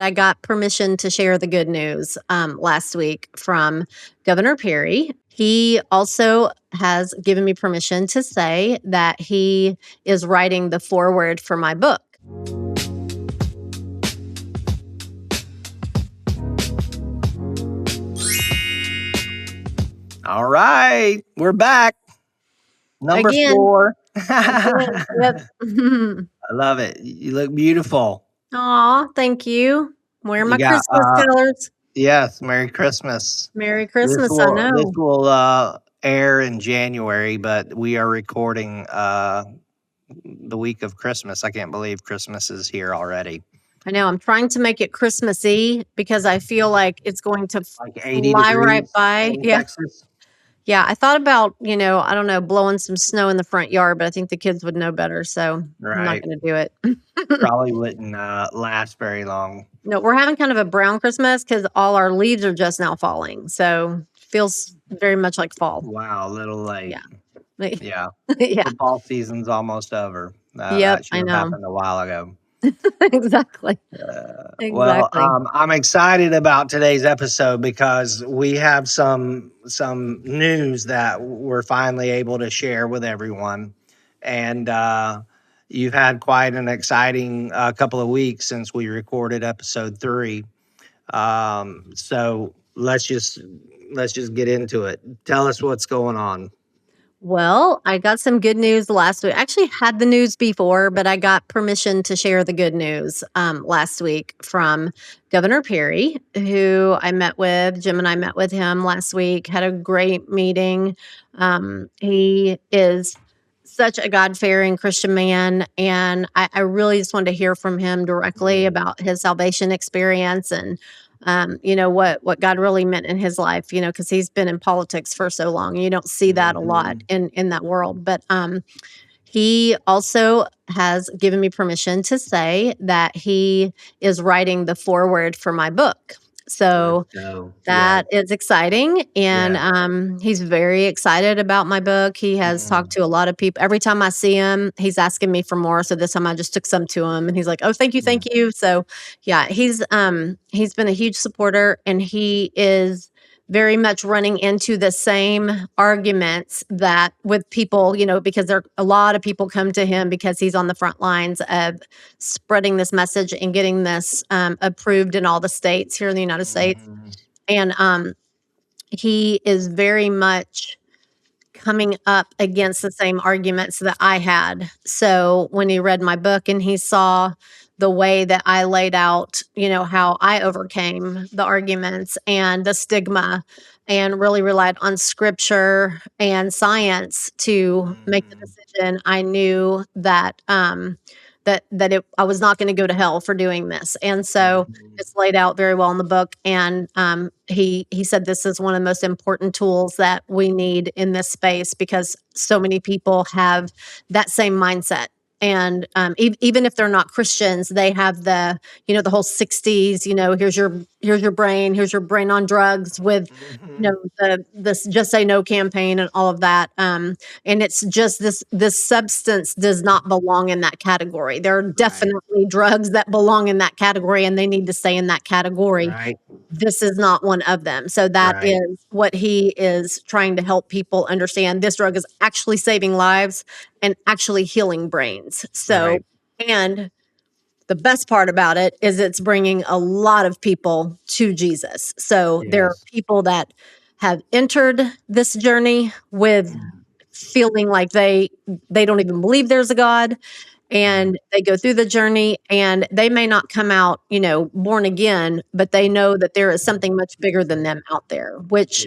I got permission to share the good news last week from Governor Perry. He also has given me permission to say that he is writing the foreword for my book. All right, we're back. Number Again. 4. Again. Yep. I love it. You look beautiful. Aw, thank you. Wearing You my got Christmas colors. yes, Merry Christmas. Merry This Christmas, I know. will air in January, but we are recording the week of Christmas. I can't believe Christmas is here already. I know. I'm trying to make it Christmassy because I feel like it's going to Like 80 fly right degrees by. in Yeah. Texas. Yeah, I thought about, I don't know, blowing some snow in the front yard, but I think the kids would know better, so I'm not Right. gonna do it. Probably wouldn't last very long. No, we're having kind of a brown Christmas because all our leaves are just now falling, so feels very much like fall. Wow, a little late. Yeah. Yeah. Yeah. The fall season's almost over. Yep, That should I have know. happened a while ago. Exactly. Well, Exactly. I'm excited about today's episode because we have some news that we're finally able to share with everyone, and you've had quite an exciting couple of weeks since we recorded episode 3. So let's just get into it. Tell us what's going on. Well, I got some good news last week. I actually had the news before, but I got permission to share the good news last week from Governor Perry, who I met with. Jim and I met with him last week, had a great meeting. He is such a God-fearing Christian man, and I really just wanted to hear from him directly about his salvation experience and what God really meant in his life, because he's been in politics for so long. You don't see that a lot in that world. But he also has given me permission to say that he is writing the foreword for my book. So that is exciting. And he's very excited about my book. He has talked to a lot of people. Every time I see him, he's asking me for more. So this time I just took some to him and he's like, "Oh, thank you, thank you." So yeah, he's been a huge supporter, and he is very much running into the same arguments that with people, because a lot of people come to him because he's on the front lines of spreading this message and getting this approved in all the states here in the United States. And he is very much coming up against the same arguments that I had. So when he read my book and he saw the way that I laid out, how I overcame the arguments and the stigma and really relied on scripture and science to make the decision, I knew that I was not going to go to hell for doing this. And so it's laid out very well in the book. And he said this is one of the most important tools that we need in this space because so many people have that same mindset. And even if they're not Christians, they have the whole 60s. Here's your brain on drugs with this Just Say No campaign and all of that. And it's just this substance does not belong in that category. There are definitely drugs that belong in that category, and they need to stay in that category. Right. This is not one of them. So that is what he is trying to help people understand. This drug is actually saving lives and actually healing brains. So, and the best part about it is it's bringing a lot of people to Jesus. So there are people that have entered this journey with feeling like they don't even believe there's a God, and they go through the journey and they may not come out, born again, but they know that there is something much bigger than them out there, which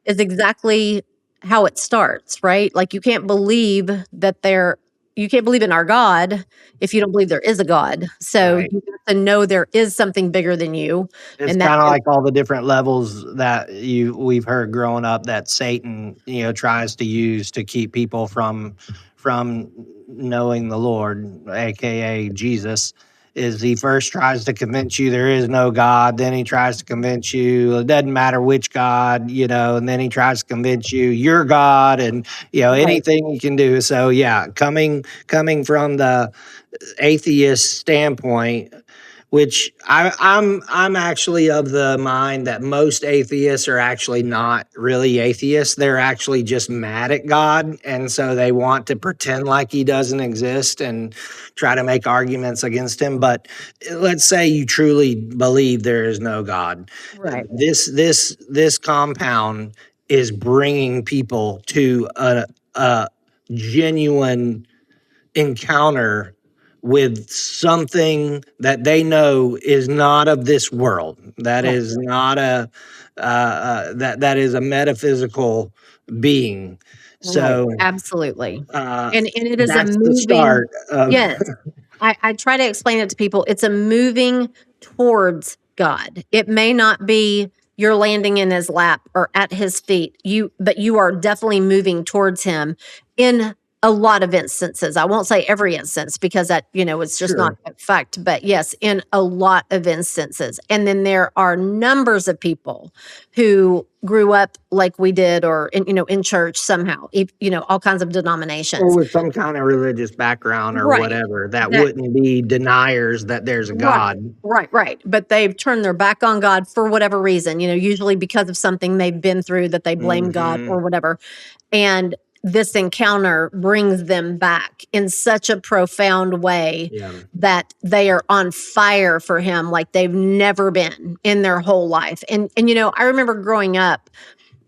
is exactly how it starts, right? Like you can't believe in our God if you don't believe there is a God. So you have to know there is something bigger than you. It's And that kind of is, like all the different levels that we've heard growing up that Satan, tries to use to keep people from knowing the Lord, aka Jesus. Is he first tries to convince you there is no God, then he tries to convince you it doesn't matter which God, and then he tries to convince you you're God, and anything you can do. So yeah, coming from the atheist standpoint, which I'm actually of the mind that most atheists are actually not really atheists. They're actually just mad at God, and so they want to pretend like he doesn't exist and try to make arguments against him. But let's say you truly believe there is no God. Right. This compound is bringing people to a genuine encounter with something that they know is not of this world. That Right. is not that is a metaphysical being. Right. So Absolutely. uh, And it is a that's the moving. start of Yes. I try to explain it to people. It's a moving towards God. It may not be you're landing in his lap or at his feet. But you are definitely moving towards him in a lot of instances. I won't say every instance because that, it's just not sure. a fact. But yes, in a lot of instances. And then there are numbers of people who grew up like we did or in church somehow, all kinds of Or denominations. with some kind of religious background or Right. whatever that That wouldn't be deniers that there's a Right. God. Right. But they've turned their back on God for whatever reason, usually because of something they've been through that they blame God Hmm. or whatever. And this encounter brings them back in such a profound way Yeah. that they are on fire for him like they've never been in their whole life. And I remember growing up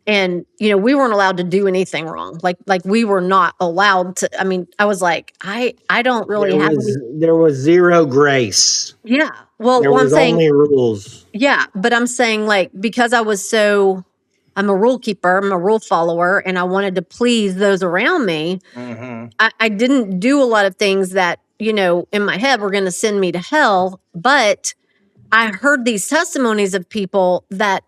and we weren't allowed to do anything wrong. Like we were not allowed to. I mean, I was like, I don't really have any. There was zero grace. Yeah. Well, There I'm was saying, only rules. yeah, but I'm saying like because I'm a rule keeper, I'm a rule follower, and I wanted to please those around me. Hmm. I didn't do a lot of things that in my head were going to send me to hell, but I heard these testimonies of people that,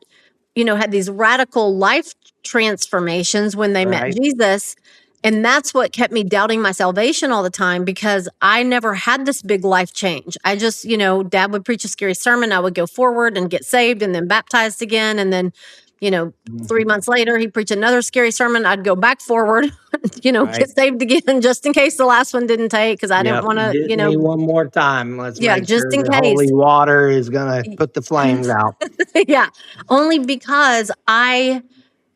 had these radical life transformations when they met Right. Jesus. And that's what kept me doubting my salvation all the time because I never had this big life change. I just, dad would preach a scary sermon. I would go forward and get saved and then baptized again. And then, you know, 3 months later, he'd preach another scary sermon. I'd go back forward, Right. get saved again just in case the last one didn't take because I didn't Yep. want to, Get me one more time. Let's yeah, make just sure in the case. holy water is gonna put the flames out. Yeah, only because I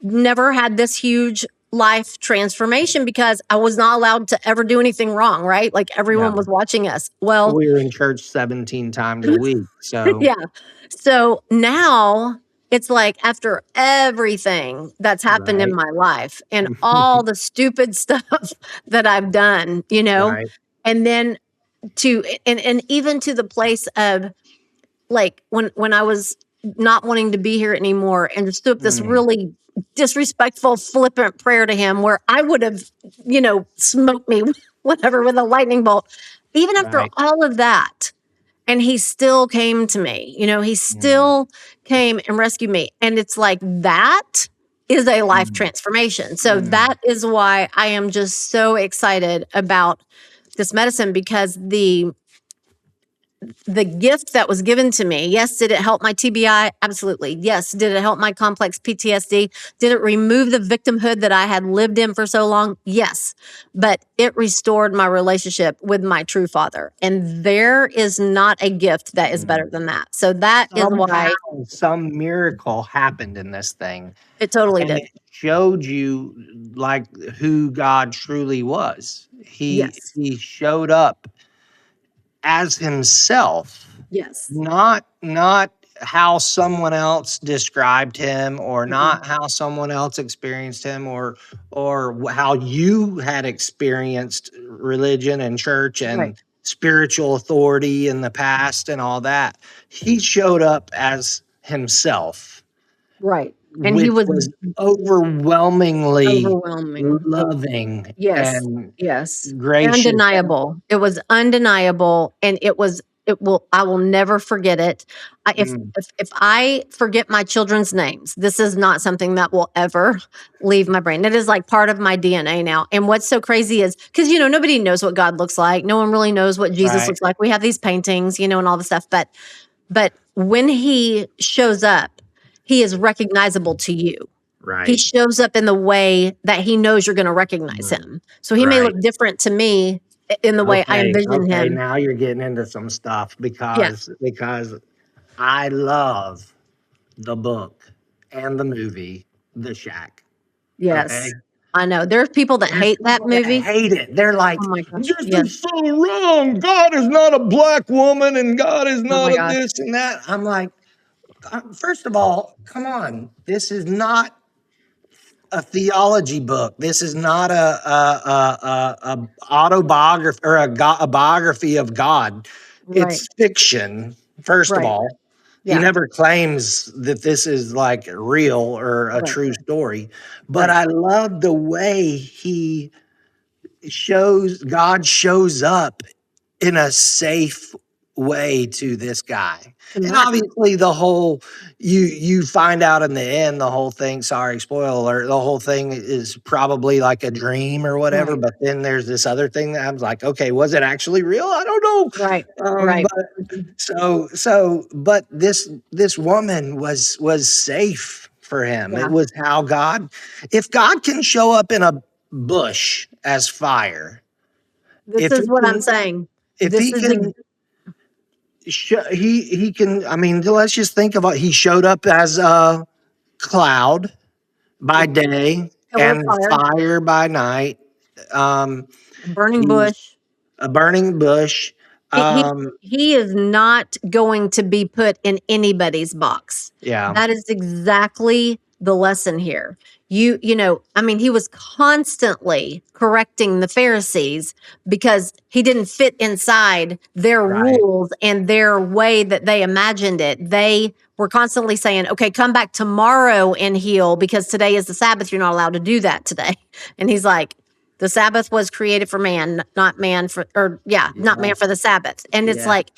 never had this huge life transformation because I was not allowed to ever do anything wrong, right? Like Yeah. everyone was watching us. Well, We were in church 17 times a week. So yeah. So now it's like after everything that's happened in right. my life and all the stupid stuff that I've done, Right. and then and even to the place of like when I was not wanting to be here anymore and just threw up this Mm, really disrespectful, flippant prayer to him where I would have, smoked me, whatever, with a lightning bolt. Even after right. all of that, and he still came to me, he Mm, still came and rescued me. And it's like that is a life mm, transformation. So mm. that is why I am just so excited about this medicine because the gift that was given to me. Yes, did it help my TBI? Absolutely. Yes, did it help my complex PTSD? Did it remove the victimhood that I had lived in for so long? Yes. But it restored my relationship with my true father. And there is not a gift that is better Mm. than that. So that is Somehow, why some miracle happened in this thing, it totally and did. it showed you like who God truly was. Yes. He showed up as himself, Yes. not how someone else described him, or Mm-mm. not how someone else experienced him, or how you had experienced religion and church Right. and spiritual authority in the past and all that. He showed up as himself, Right. And he which was was overwhelmingly overwhelming. loving Yes, and yes. gracious. Undeniable. It was undeniable, and I will never forget it. I Mm, if I forget my children's names, this is not something that will ever leave my brain. It is like part of my DNA now, and what's so crazy is because nobody knows what God looks like. No one really knows what Jesus right, looks like. We have these paintings, and all the stuff, but when he shows up, he is recognizable to you. He right. shows up in the way that he knows you're gonna recognize Mm, him. So he may right. look different to me in the way I Okay, envision okay, him. now you're getting into some stuff Yeah. because I love the book and the movie The Shack, okay? Yes. I know. There's people that There's hate that people that movie. hate it. They're Oh like, my gosh. "This Yes. is so wrong. God is not a black woman, and God is Oh not my a gosh. this and that." I'm like, first of all, come on. This is not a theology book. This is not a autobiography or a biography of God. Right. It's fiction. First of Right. all, he Yeah. never claims that this is like real or a Right. true story. But Right. I love the way he God shows up in a safe way to this guy. To And Matt. obviously the whole you find out in the end the whole thing, sorry, spoiler alert, the whole thing is probably like a dream or whatever, Right. but then there's this other thing that I was like, okay, was it actually real? I don't Right. know. Right. But but this woman was safe for him. It Yeah. was how God, if God can show up in a bush as fire, This if he is what I'm can saying. if This he is can he can, I mean, let's just think about, he showed up as a cloud by a day pillar of and fire, fire by night. Um, a burning he's bush. a burning bush. He he Um, he is not going to be put in anybody's box. yeah, That is exactly the lesson here. I mean, he was constantly correcting the Pharisees because he didn't fit inside their right, rules and their way that they imagined it. They were constantly saying, "Okay, come back tomorrow and heal because today is the Sabbath. You're not allowed to do that today." And he's like, the Sabbath was created for man, not man for, or yeah, not yeah, man for the Sabbath. And it's yeah. like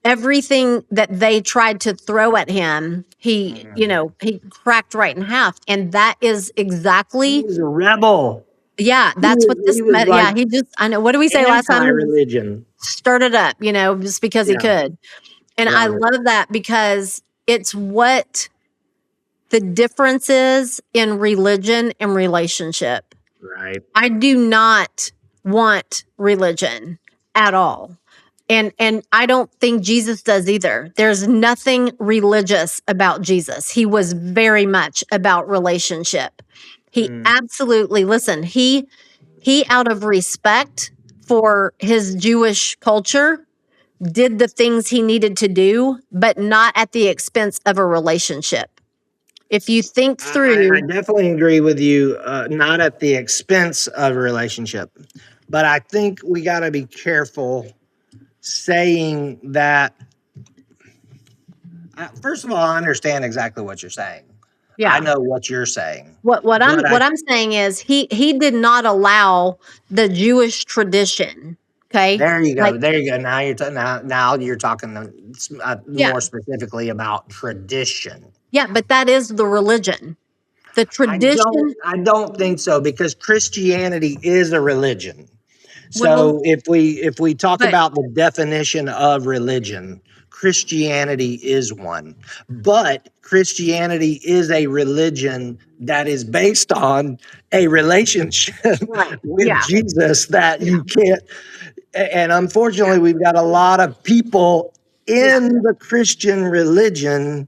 everything that they tried to throw at him, Mm. he cracked right in half. And that is He exactly, was a rebel. yeah, that's what He this, was like yeah, he just, I know, what did we say last time? He just anti-religion. stirred it up, just because he Yeah, could. And I right, love that because it's what the difference is in religion and relationship. right. I do not want religion at all. And I don't think Jesus does either. There's nothing religious about Jesus. He was very much about relationship. He Mm. absolutely, listen, he out of respect for his Jewish culture did the things he needed to do, but not at the expense of a relationship. If you think I through, definitely agree with you, not at the expense of a relationship, but I think we got to be careful saying that. First of all, I understand exactly what you're saying. I yeah. know what you're saying, What I'm but I what I'm saying is he did not allow the Jewish tradition. Okay. there you Like, go, there you go. Now you're talking yeah. more specifically about tradition. Yeah, but that is the religion. The tradition, I don't think so because Christianity is a religion. well, So if we talk but about the definition of religion, Christianity is one. But Christianity is a religion that is based on a relationship right. with Yeah. Jesus that Yeah. you can't, and Yeah. unfortunately we've got a lot of people Yeah. in the Christian religion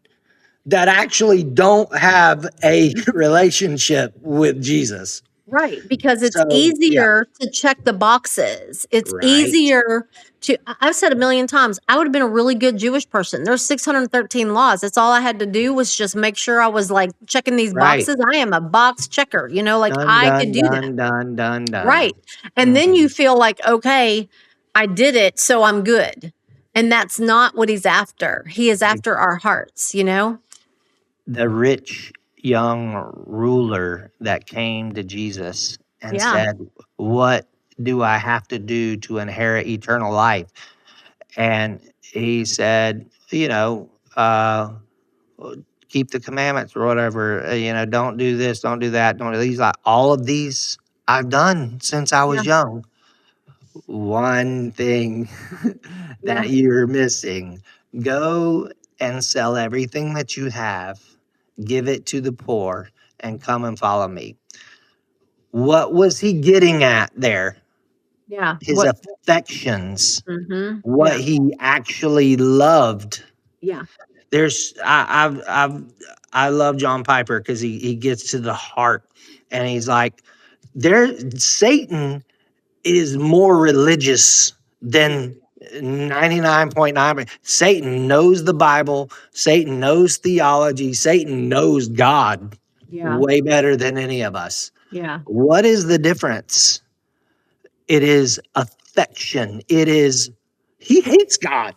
that actually don't have a relationship with Jesus. Right, because it's So, yeah, easier to check the boxes. It's right, easier to I've said a million times, I would have been a really good Jewish person. There's 613 laws. That's all I had to do was just make sure I was, like, checking these right. boxes. I am a box checker, like, Done, I could done, do that. done, done, done, done. Right, and then you Mhm. feel like, "Okay, I did it, so I'm good." And that's not what he's after. He is Like after our hearts? the rich young ruler that came to Jesus and Yeah, said, "What do I have to do to inherit eternal life?" And he said, keep the commandments or whatever, don't do this, don't do that, don't do these. Like, all of these I've done since I yeah, was young. One thing yeah, that you're missing, go and sell everything that you have, give it to the poor, and come and follow me. What was he getting at there? Yeah. his affections, Mhm. what Yeah. he actually loved. Yeah. There's I love John Piper because he gets to the heart, and he's like, there Satan is more religious Yeah. than 99.9. Satan knows the Bible, Satan knows theology, Satan knows God Yeah. way better than any of us. Yeah. What is the difference? It is affection. It is he hates God.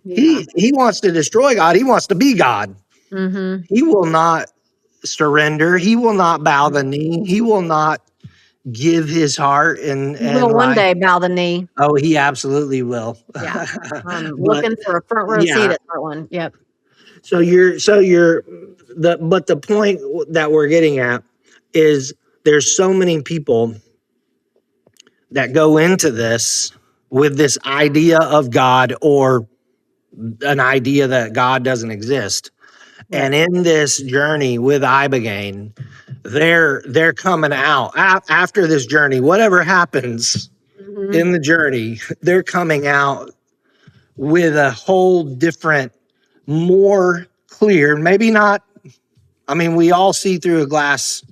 Yeah. He wants to destroy God. He wants to be God. Mhm. He will not surrender. He will not bow the Mhm. knee. He will not give his heart He and will one life. day bow the knee. Oh, he absolutely will. Yeah. I'm But looking for a front row seat yeah, at that one. Yep. so you're the point that we're getting at is there's so many people that go into this with this idea of God or an idea that God doesn't exist. And Right. in this journey with Ibogaine, they're coming out after this journey. Whatever happens Mhm. in the journey, they're coming out with a whole different, more clear. Maybe not. I mean, we all see through a glass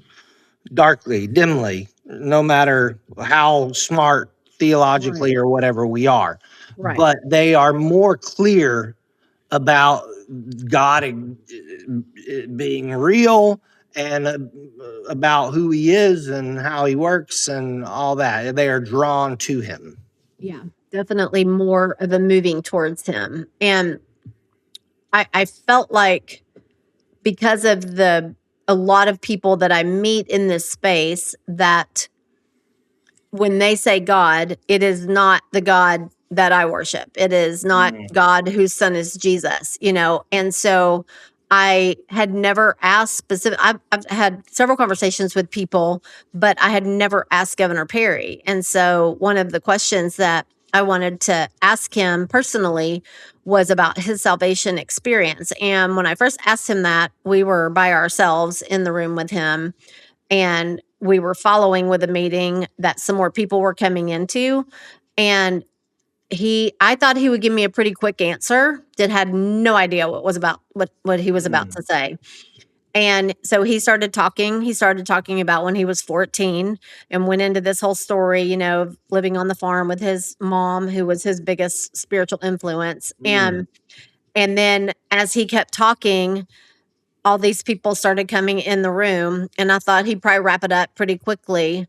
darkly, dimly, no matter how smart Right. theologically or whatever we are. Right. But they are more clear about God being real and about who he is and how he works and all that. They are drawn to him. Yeah. Definitely more of a moving towards him. And I felt like because of the a lot of people that I meet in this space that when they say God, it is not the God that I worship. It is not Mm, God whose son is Jesus, you know? And so I had never asked specific, I've had several conversations with people, but I had never asked Governor Perry. And so one of the questions that I wanted to ask him personally was about his salvation experience. And when I first asked him that, we were by ourselves in the room with him and we were following with a meeting that some more people were coming into, and I thought he would give me a pretty quick answer, that had no idea what he was about mm, to say. And so he started talking about when he was 14 and went into this whole story, of living on the farm with his mom, who was his biggest spiritual influence. mm, And then as he kept talking, all these people started coming in the room, and I thought he'd probably wrap it up pretty quickly,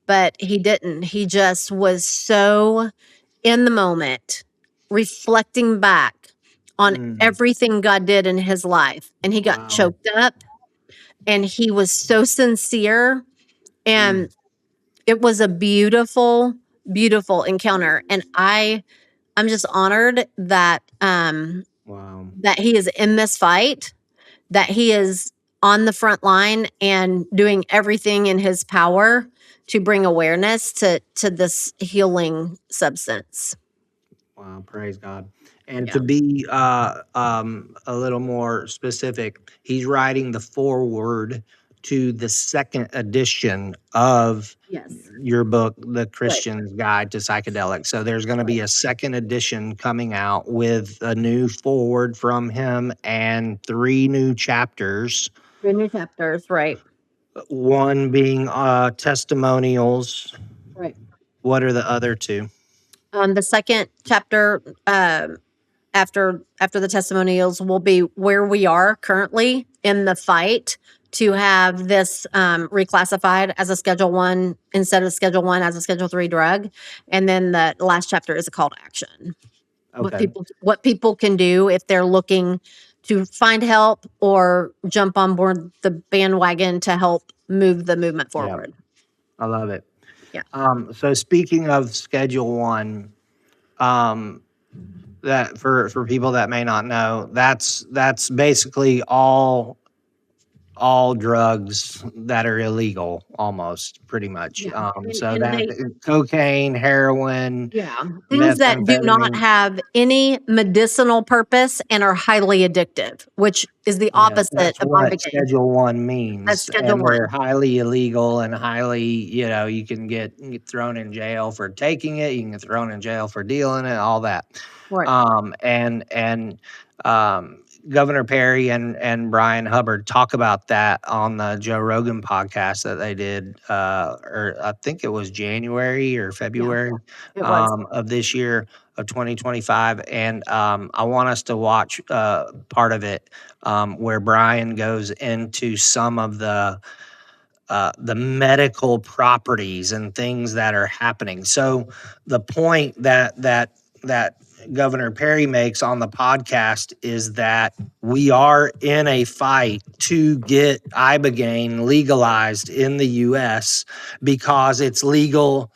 but he didn't. He just was so in the moment, reflecting back on mm. everything God did in his life, and he got Wow. choked up, and he was so sincere, Mm, and it was a beautiful, beautiful encounter, and I'm just honored wow. that he is in this fight, that he is on the front line and doing everything in his power to bring awareness to this healing substance. Wow, praise God. And Yeah. to be a little more specific, he's writing the foreword to the second edition of Yes. your book, The Right. Christian's Guide to Psychedelics. So there's going to Right. be a second edition coming out with a new foreword from him and three new chapters, Three new chapters. Right. one being testimonials. Right. What are the other two? The second chapter, after the testimonials, will be where we are currently in the fight to have this reclassified as a Schedule One instead of Schedule One as a Schedule Three drug, and then the last chapter is a call to action. Okay. What people can do if they're looking to find help or jump on board the bandwagon to help move the movement Yeah, forward. I love it. Yeah. So speaking of Schedule One, um, that for people that may not know, that's basically all drugs that are illegal, almost pretty much. Yeah, So and that they cocaine, heroin, yeah, things that do not methamphetamine. have any medicinal purpose and are highly addictive, which is the Yes, opposite that's of what Ibogaine. Schedule 1 That's means, Schedule and they're 1. highly illegal and highly, you can get thrown in jail for taking it, you can get thrown in jail for dealing it, all that. Right. And Governor Perry and Brian Hubbard talk about that on the Joe Rogan podcast that they did, or I think it was January or Yeah, February, it was. of this year of 2025, and I want us to watch part of it, where Brian goes into some of the medical properties and things that are happening. So the point that Governor Perry makes on the podcast is that we are in a fight to get ibogaine legalized in the U.S. because it's legal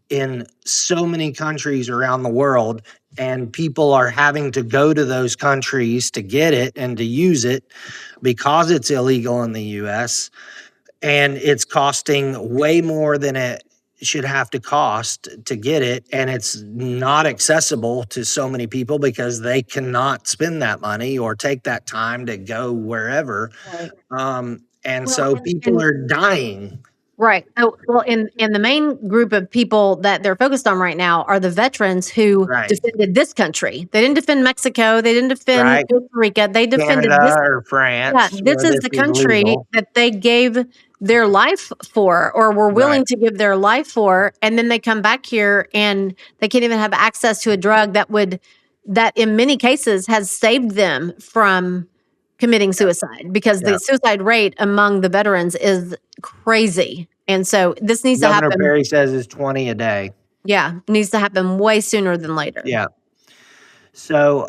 in so many countries around the world, and people are having to go to those countries to get it and to use it because it's illegal in the US, and it's costing way more than it should have to cost to get it, and it's not accessible to so many people because they cannot spend that money or take that time to go wherever. Right. And Well, so people and are dying. right. Oh, well, and the main group of people that they're focused on right now are the veterans who Right. defended this country. They didn't defend Mexico. They didn't defend Right. Costa Rica. They defended Canada this. or Yeah, France, this where is this the is country legal. that they gave their life for or were Right. willing to give their life for, and then they come back here and they can't even have access to a drug that in many cases has saved them from committing Yeah. suicide because Yeah. the suicide rate among the veterans is crazy. And so this needs to Governor happen. Perry says it's 20 a day. Yeah, needs to happen way sooner than later. Yeah. So,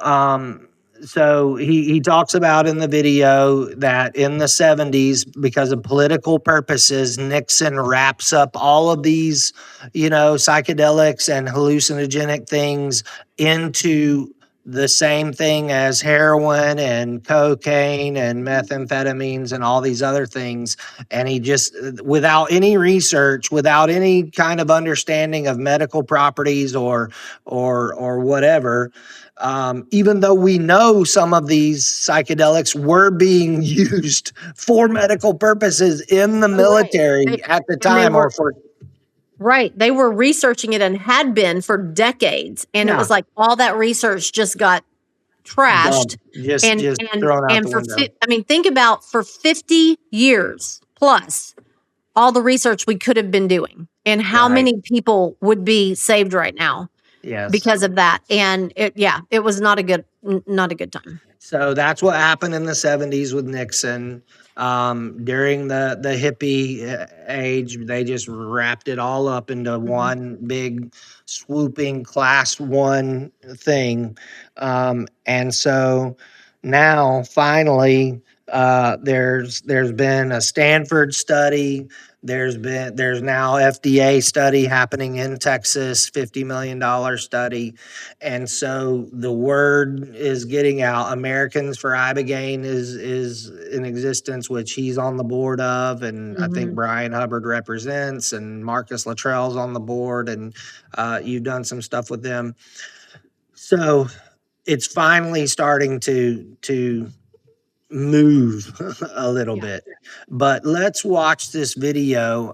so he talks about in the video that in the 70s, because of political purposes, Nixon wraps up all of these, psychedelics and hallucinogenic things into the same thing as heroin and cocaine and methamphetamines and all these other things. And he just, without any research, without any kind of understanding of medical properties or whatever, even though we know some of these psychedelics were being used for medical purposes in the Oh, right. military at the And they time, were or for, right. They were researching it and had been for decades. And it yeah, was like all that research just got trashed. dumb, just thrown out And the window. I mean, think about for 50 years plus all the research we could have been doing and how Right. many people would be saved right now Yes. because of that. And it was not a good time. So that's what happened in the 70s with Nixon. During the hippie age, they just wrapped it all up into Mhm. one big swooping class one thing. And so now finally, there's been a Stanford study. There's now FDA study happening in Texas, $50 million study, and so the word is getting out. Americans for Ibogaine is in existence, which he's on the board of, and I think Mhm. Brian Hubbard represents, and Marcus Luttrell's on the board, and you've done some stuff with them. So it's finally starting to move a little Yeah. bit. But let's watch this video,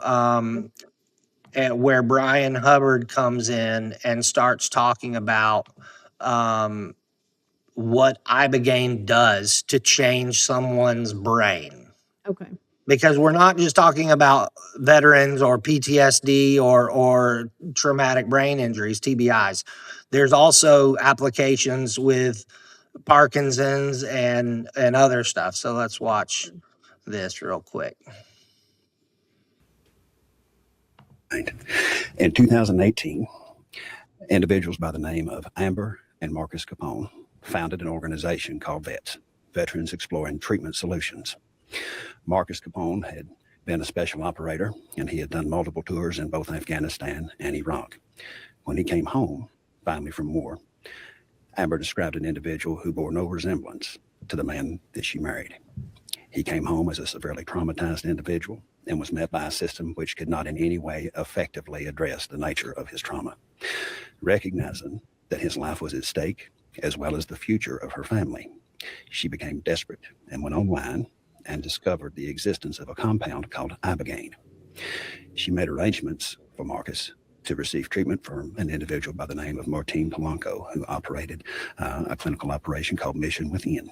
where Brian Hubbard comes in and starts talking about, um, what ibogaine does to change someone's brain. Okay. Because we're not just talking about veterans or PTSD or traumatic brain injuries, TBIs. There's also applications with Parkinson's and other stuff. So let's watch this real quick. In 2018, individuals by the name of Amber and Marcus Capone founded an organization called VETS, Veterans Exploring Treatment Solutions. Marcus Capone had been a special operator, and he had done multiple tours in both Afghanistan and Iraq. When he came home, finally from war, Amber described an individual who bore no resemblance to the man that she married. He came home as a severely traumatized individual and was met by a system which could not in any way effectively address the nature of his trauma. Recognizing that his life was at stake, as well as the future of her family, she became desperate and went online and discovered the existence of a compound called Ibogaine. She made arrangements for Marcus to receive treatment from an individual by the name of Martine Polanco, who operated a clinical operation called Mission Within.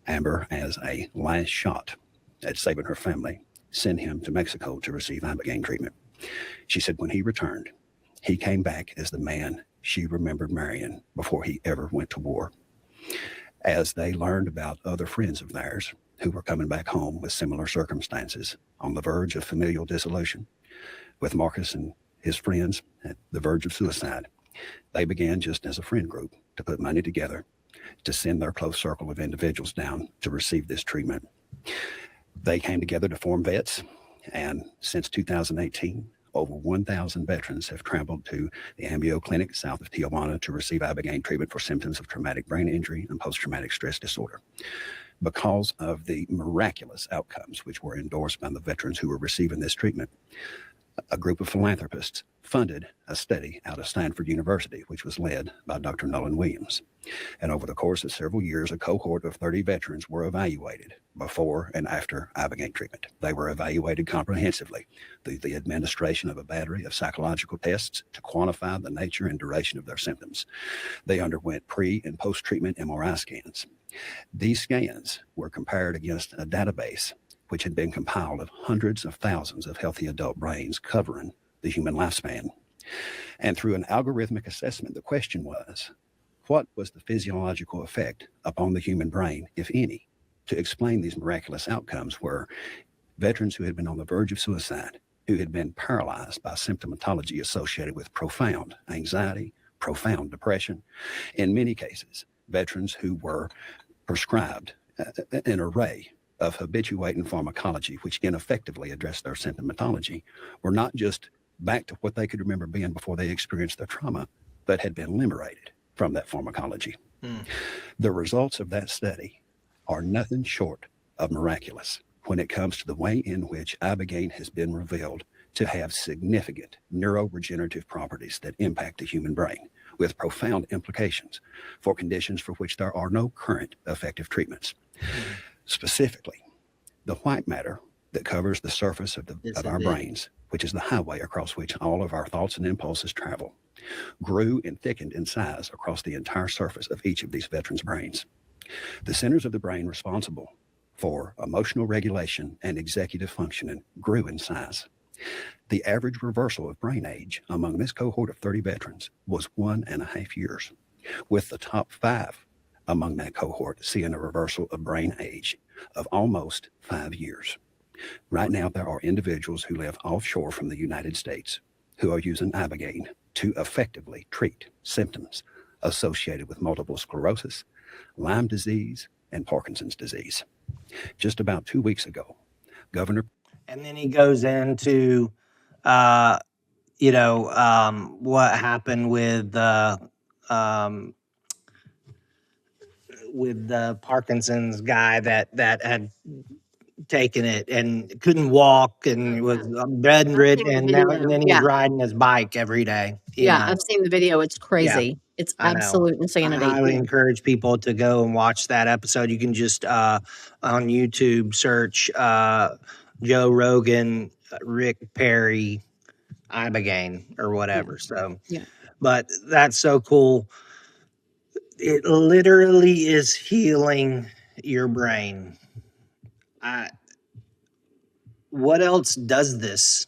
Amber, as a last shot at saving her family, sent him to Mexico to receive Ibogaine treatment. She said when he returned, he came back as the man she remembered marrying before he ever went to war. As they learned about other friends of theirs who were coming back home with similar circumstances on the verge of familial dissolution, with Marcus and his friends at the verge of suicide, they began just as a friend group to put money together to send their close circle of individuals down to receive this treatment. They came together to form VETS, and since 2018, over 1,000 veterans have traveled to the Ambio Clinic south of Tijuana to receive Ibogaine treatment for symptoms of traumatic brain injury and post-traumatic stress disorder. Because of the miraculous outcomes which were endorsed by the veterans who were receiving this treatment, a group of philanthropists funded a study out of Stanford University, which was led by Dr. Nolan Williams. And over the course of several years, a cohort of 30 veterans were evaluated before and after Ibogaine treatment. They were evaluated comprehensively through the administration of a battery of psychological tests to quantify the nature and duration of their symptoms. They underwent pre- and post-treatment MRI scans. These scans were compared against a database which had been compiled of hundreds of thousands of healthy adult brains covering the human lifespan. And through an algorithmic assessment, the question was, what was the physiological effect upon the human brain, if any, to explain these miraculous outcomes were veterans who had been on the verge of suicide, who had been paralyzed by symptomatology associated with profound anxiety, profound depression. In many cases, veterans who were prescribed an array of habituating pharmacology, which ineffectively addressed their symptomatology, were not just back to what they could remember being before they experienced their trauma, but had been liberated from that pharmacology. The results of that study are nothing short of miraculous when it comes to the way in which Ibogaine has been revealed to have significant neuroregenerative properties that impact the human brain, with profound implications for conditions for which there are no current effective treatments. Specifically, the white matter that covers the surface of our brains, which is the highway across which all of our thoughts and impulses travel, grew and thickened in size across the entire surface of each of these veterans' brains. The centers of the brain responsible for emotional regulation and executive functioning grew in size. The average reversal of brain age among this cohort of 30 veterans was 1.5 years, with the top 5 among that cohort seeing a reversal of brain age of almost 5 years. Right now, there are individuals who live offshore from the United States who are using Ibogaine to effectively treat symptoms associated with multiple sclerosis, Lyme disease, and Parkinson's disease. Just about 2 weeks ago, Governor... And then he goes into, what happened with the Parkinson's guy that had taken it and couldn't walk and was bedridden, and then he's riding his bike every day. I've seen the video. It's crazy. It's absolute insanity. I highly encourage people to go and watch that episode. You can just on YouTube search Joe Rogan, Rick Perry, Ibogaine, or whatever. So, but that's so cool. It literally is healing your brain. What else does this?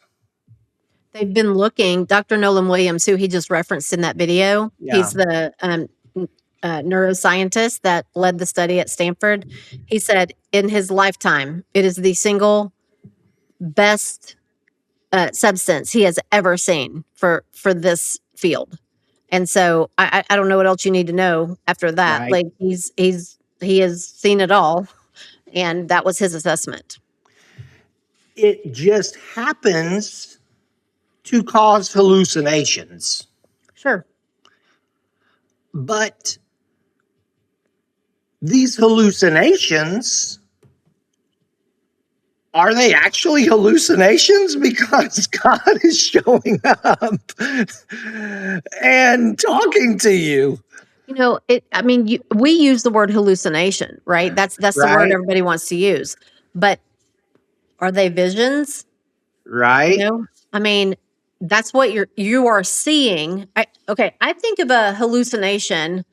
They've been looking, Dr. Nolan Williams, who he just referenced in that video, he's the neuroscientist that led the study at Stanford. He said in his lifetime, it is the single best substance he has ever seen for this field. And so I don't know what else you need to know after that. Right. Like he has seen it all, and that was his assessment. It just happens to cause hallucinations. Sure. But these hallucinations are they actually hallucinations? Because God is showing up and talking to you, I mean, we use the word hallucination, right? That's the word right? everybody wants to use. But are they visions? Right? I mean, that's what you are seeing. I think of a hallucination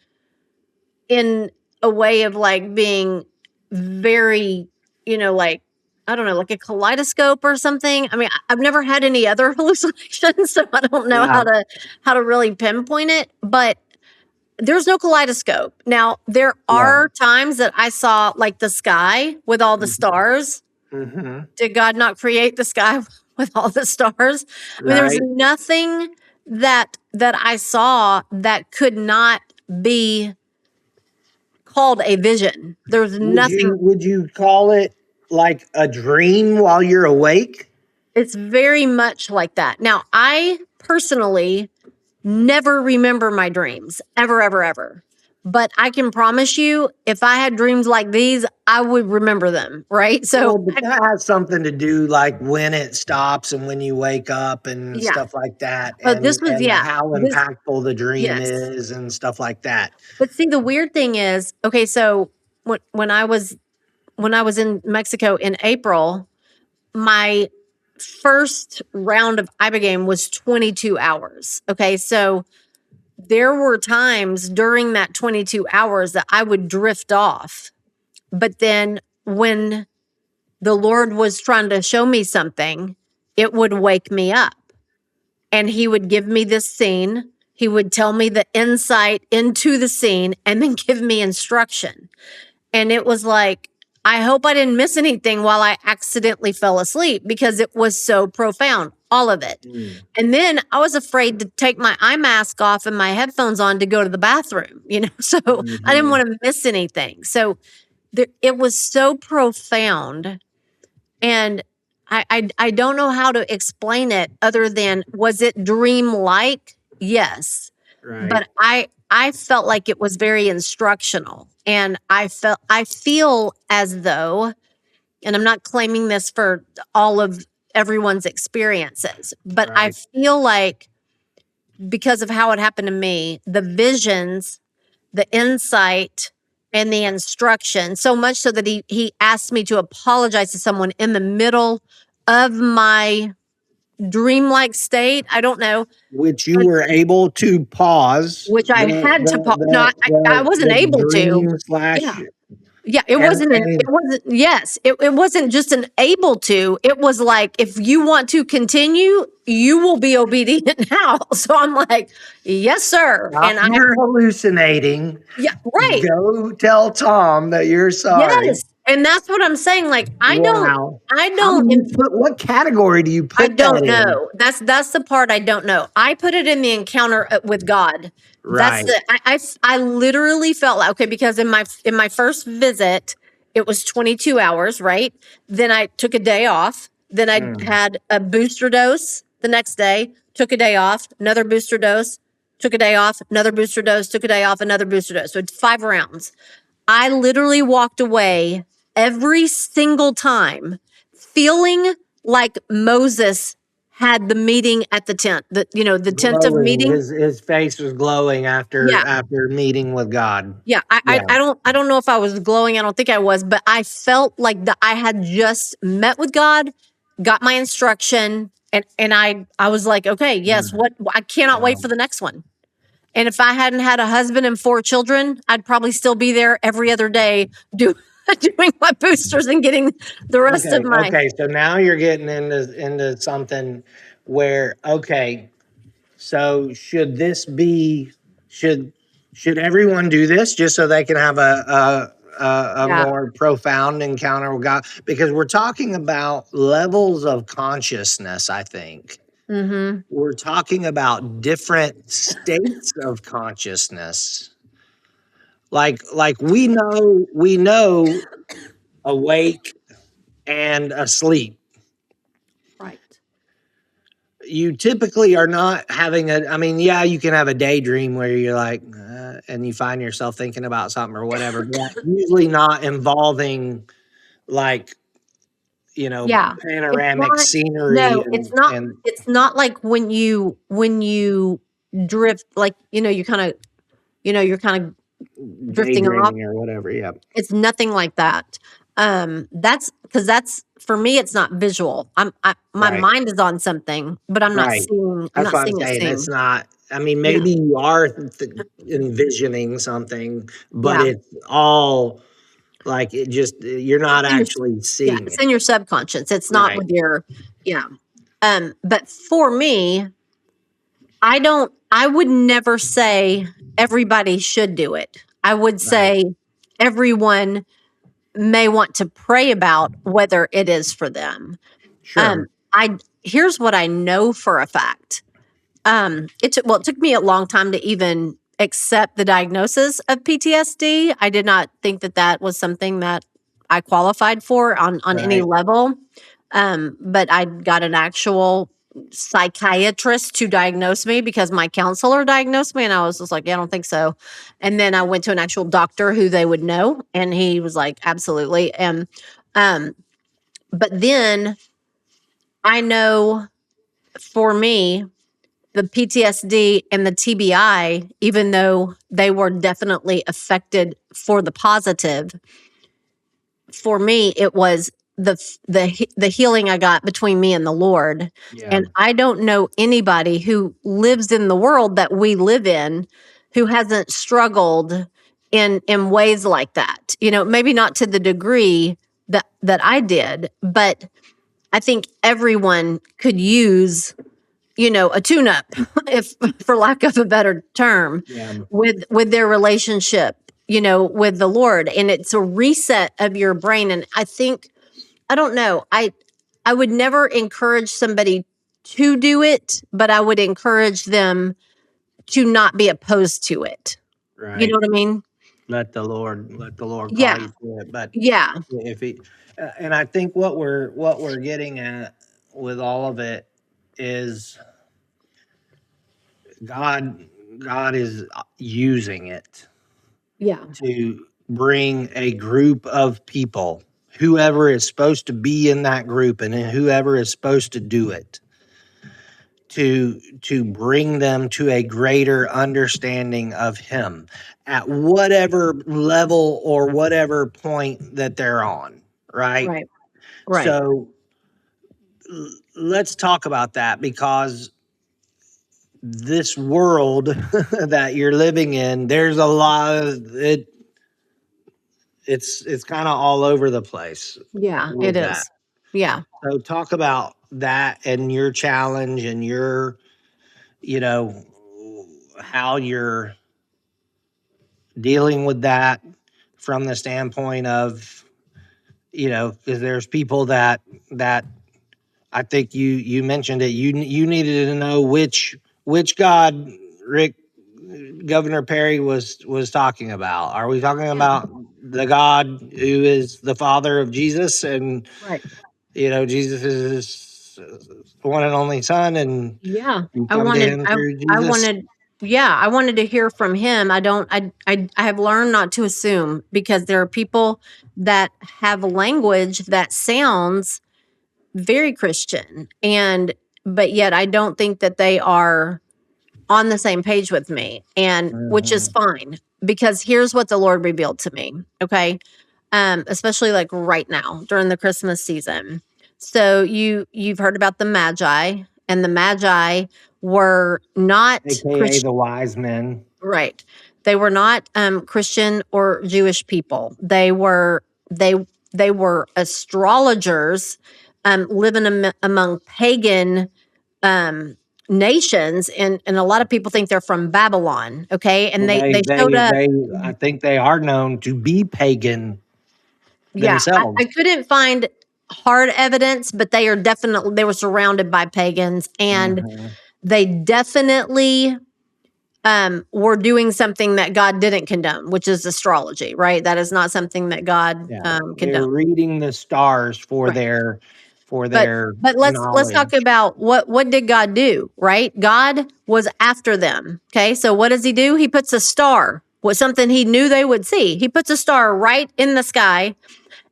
in a way of like being very, like, I don't know, like a kaleidoscope or something. I mean, I've never had any other hallucinations, so I don't know Yeah. how to really pinpoint it, but there's no kaleidoscope. Now, there Yeah. are times that I saw like the sky with all the stars. Mm-hmm. Did God not create the sky with all the stars? I mean, there was Right. nothing that I saw that could not be called a vision. There was nothing. Would you call it like a dream while you're awake? It's very much like that. Now, I personally never remember my dreams ever, ever, ever. But I can promise you, if I had dreams like these, I would remember them, right? So, Well, but that has something to do like when it stops and when you wake up and yeah. stuff like that, Oh, and this was, yeah. how This, impactful the dream yes. is and stuff like that. But see, the weird thing is, okay, so when I was in Mexico in April, my first round of ibogaine was 22 hours. Okay, so there were times during that 22 hours that I would drift off. But then when the Lord was trying to show me something, it would wake me up and he would give me this scene. He would tell me the insight into the scene and then give me instruction. And it was like, I hope I didn't miss anything while I accidentally fell asleep because it was so profound, all of it. Mm. And then I was afraid to take my eye mask off and my headphones on to go to the bathroom, so I didn't Mhm. want to miss anything. So it was so profound. And I don't know how to explain it other than, was it dream-like? Yes. Right. But I felt like it was very instructional. And I feel as though, and I'm not claiming this for all of everyone's experiences, but I Right. feel like because of how it happened to me, the visions, the insight, and the instruction, so much so that he asked me to apologize to someone in the middle of my dreamlike state. I don't know, Which you but were able to pause which I had to no, I wasn't the able to. dream slash Yeah. Yeah, it and wasn't it wasn't, yes, it wasn't just an able to. It was like, if you want to continue, you will be obedient now. So I'm like, yes, sir. stop And your hallucinating. yeah, right. Go tell Tom that you're sorry. Yes. And that's what I'm saying. Like, Wow. I How do don't you put what category do you I put that don't in? know. That's the part I don't know. I put it in the encounter with God. That's Right. the I literally felt like, okay, because in my first visit it was 22 hours, right? Then I took a day off. Then I Mm. had a booster dose the next day, took a day off, another booster dose, took a day off, another booster dose, took a day off, another booster dose. So it's 5 rounds. I literally walked away every single time feeling like Moses had the meeting at the tent, the tent of Glowing. meeting. His face was glowing Yeah. after meeting with God. Yeah. Yeah. I don't know if I was glowing. I don't think I was, but I felt like I had just met with God, got my instruction, and I was like, okay, yes, Mm. I cannot wait Wow. for the next one. And if I hadn't had a husband and 4 children, I'd probably still be there every other day doing my boosters and getting the rest of my. Okay. So now you're getting into something where, okay, so should should everyone do this just so they can have a Yeah. more profound encounter with God? Because we're talking about levels of consciousness, I think. Mm-hmm. We're talking about different states of consciousness. Like we know awake and asleep. Right. You typically are not having I mean, yeah, you can have a daydream where you're like, and you find yourself thinking about something or whatever, but usually not involving like, Yeah. It's panoramic not scenery no, and it's not like when you drift, like, you're kinda drifting off. daydreaming or whatever. Yeah. It's nothing like that. That's for me, it's not visual. My Right. mind is on something, but Right. I'm That's not what I'm seeing a saying. It's thing. not, I mean, Yeah. maybe you are envisioning something, but Yeah. it's all like it just, you're It's not in your actually yeah, seeing it's it. in your subconscious. It's not Right. with your yeah. But for me, I would never say everybody should do it. I would Right. say everyone may want to pray about whether it is for them. Sure. I Here's what I know for a fact. It took me a long time to even accept the diagnosis of PTSD. I did not think that that was something that I qualified for on any Right. level. But I got an actual psychiatrist to diagnose me because my counselor diagnosed me, and I was just like, yeah, I don't think so. And then I went to an actual doctor who they would know, and he was like, absolutely. And um, but then I know for me, the PTSD and the TBI, even though they were definitely affected for the positive, for me it was the healing I got between me and the Lord. Yeah. And I don't know anybody who lives in the world that we live in who hasn't struggled in ways like that. Maybe not to the degree that I did, but I think everyone could use a tune-up, if for lack of a better term, Yeah. with their relationship, with the Lord. And it's a reset of your brain. And I don't know, I would never encourage somebody to do it, but I would encourage them to not be opposed to it. You know Right. what I mean? Let the Lord call Yeah. you to it. But Yeah. if he, and I think what we're getting at with all of it is God. God is using it Yeah. to bring a group of people, whoever is supposed to be in that group and whoever is supposed to do it, to bring them to a greater understanding of him at whatever level or whatever point that they're on, right? Right. Right. So let's talk about that, because this world that you're living in, there's a lot of it. It's kind of all over the place Yeah, it with that. is. Yeah. So talk about that and your challenge and your, you know, how you're dealing with that from the standpoint of, because there's people that I think you mentioned it. You needed to know which God Rick Governor Perry was talking about. Are we talking Yeah. about the God who is the Father of Jesus, and Right. Jesus is his one and only Son, and Yeah. you I come to wanted Him I through I Jesus? wanted yeah, I wanted to hear from him. I have learned not to assume, because there are people that have language that sounds very Christian, and but yet I don't think that they are on the same page with me, and which is Mhm. fine, because here's what the Lord revealed to me. Okay. Especially like right now during the Christmas season. So you've heard about the Magi, and the Magi were not AKA Christian, the wise men. right? They were not Christian or Jewish people. They were astrologers, living among pagan um, nations, and a lot of people think they're from Babylon. Okay, and Well, they showed up. I think they are known to be pagan Yeah, I themselves. couldn't find hard evidence, but they were surrounded by pagans, and Mhm. they definitely were doing something that God didn't condone, which is astrology, right? That is not something that God Yeah, they're condones. reading the stars for Right. their for But their but let's talk knowledge. about what did God do, right? God was after them. Okay? So what does he do? He puts a star, was something he knew they would see. He puts a star right in the sky,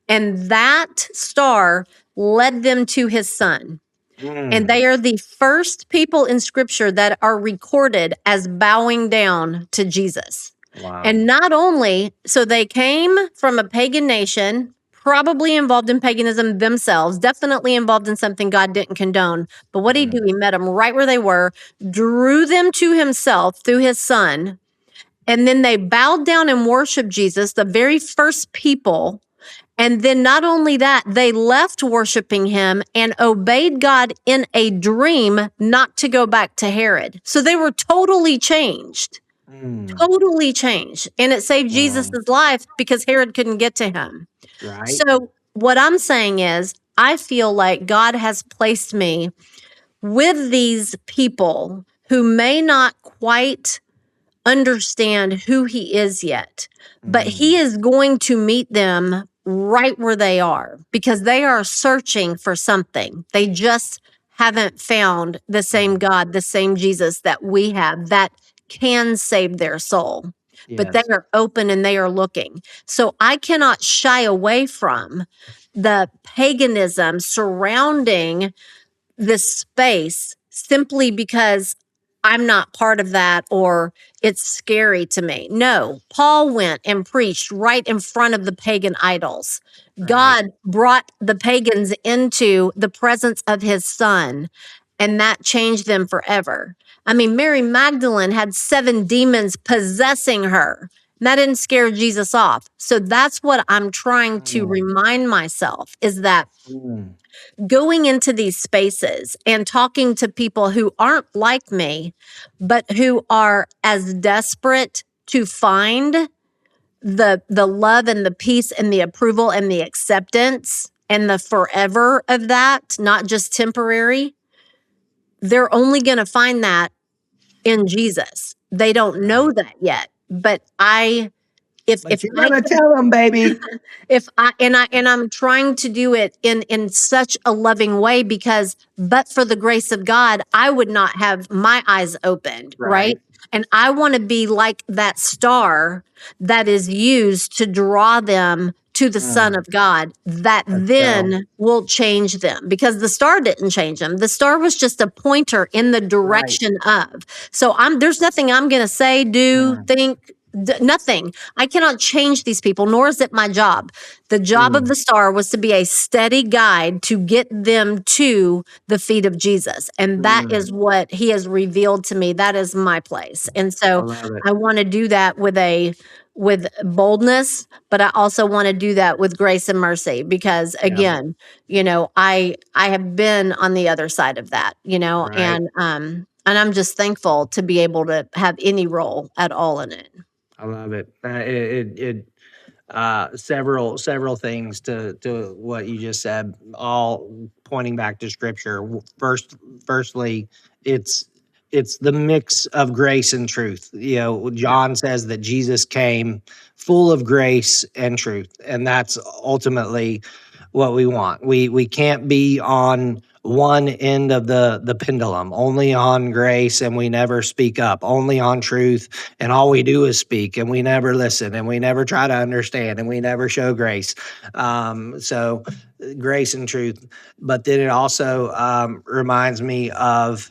and that star led them to his son. And Mm. they are the first people in scripture that are recorded as bowing down to Jesus. Wow. And not only, so they came from a pagan nation, probably involved in paganism themselves, definitely involved in something God didn't condone. But what did he do? He met them right where they were, drew them to himself through his son. And then they bowed down and worshiped Jesus, the very first people. And then not only that, they left worshiping him and obeyed God in a dream not to go back to Herod. So they were totally changed, totally changed. And it saved Wow. Jesus's life because Herod couldn't get to him. Right. So what I'm saying is, I feel like God has placed me with these people who may not quite understand who he is yet, but he is going to meet them right where they are because they are searching for something. They just haven't found the same God, the same Jesus that we have that can save their soul. But they Yes. are open and they are looking. So I cannot shy away from the paganism surrounding this space simply because I'm not part of that or it's scary to me. No, Paul went and preached right in front of the pagan idols. Right. God brought the pagans into the presence of his son, and that changed them forever. I mean, Mary Magdalene had 7 demons possessing her. And that didn't scare Jesus off. So that's what I'm trying to remind myself is that going into these spaces and talking to people who aren't like me, but who are as desperate to find the love and the peace and the approval and the acceptance and the forever of that, not just temporary, they're only going to find that in Jesus. They don't know that yet, but if You're gonna tell them, baby. I'm trying to do it in such a loving way because but for the grace of God, I would not have my eyes opened, right? And I want to be like that star that is used to draw them to the Son of God that then will change them because the star didn't change them. The star was just a pointer in the direction of. So there's nothing I'm going to say, do, think, nothing. I cannot change these people, nor is it my job. The job of the star was to be a steady guide to get them to the feet of Jesus. And that is what he has revealed to me. That is my place. And so I want to do that with boldness, but I also want to do that with grace and mercy because again, I have been on the other side of that, and I'm just thankful to be able to have any role at all in it. I love it. Several things to what you just said, all pointing back to scripture. Firstly, it's the mix of grace and truth. John says that Jesus came full of grace and truth, and that's ultimately what we want. We can't be on one end of the pendulum, only on grace and we never speak up, only on truth and all we do is speak and we never listen and we never try to understand and we never show grace. So grace and truth. But then it also reminds me of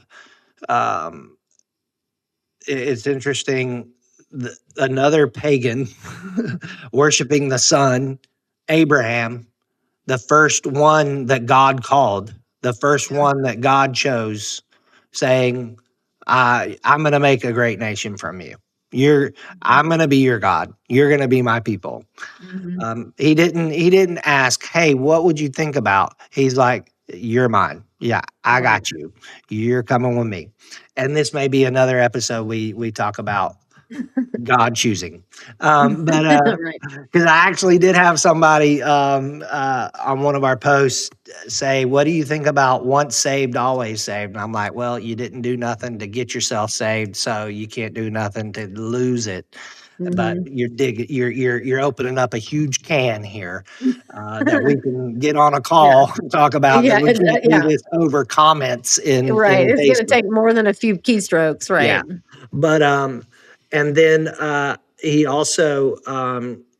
it's interesting, another pagan worshiping the sun, Abraham, the first one that God called, the first one that God chose, saying, I'm going to make a great nation from you. I'm going to be your God. You're going to be my people. He didn't ask, hey, what would you think about? He's like, you're mine. Yeah, I got you. You're coming with me. And this may be another episode we talk about God choosing. But because I actually did have somebody on one of our posts say, what do you think about once saved, always saved? And I'm like, well, you didn't do nothing to get yourself saved, so you can't do nothing to lose it. But you're opening up a huge can here that we can get on a call and talk about that we can't do this over comments in It's going to Facebook. take more than a few keystrokes, right? Yeah. But and then he also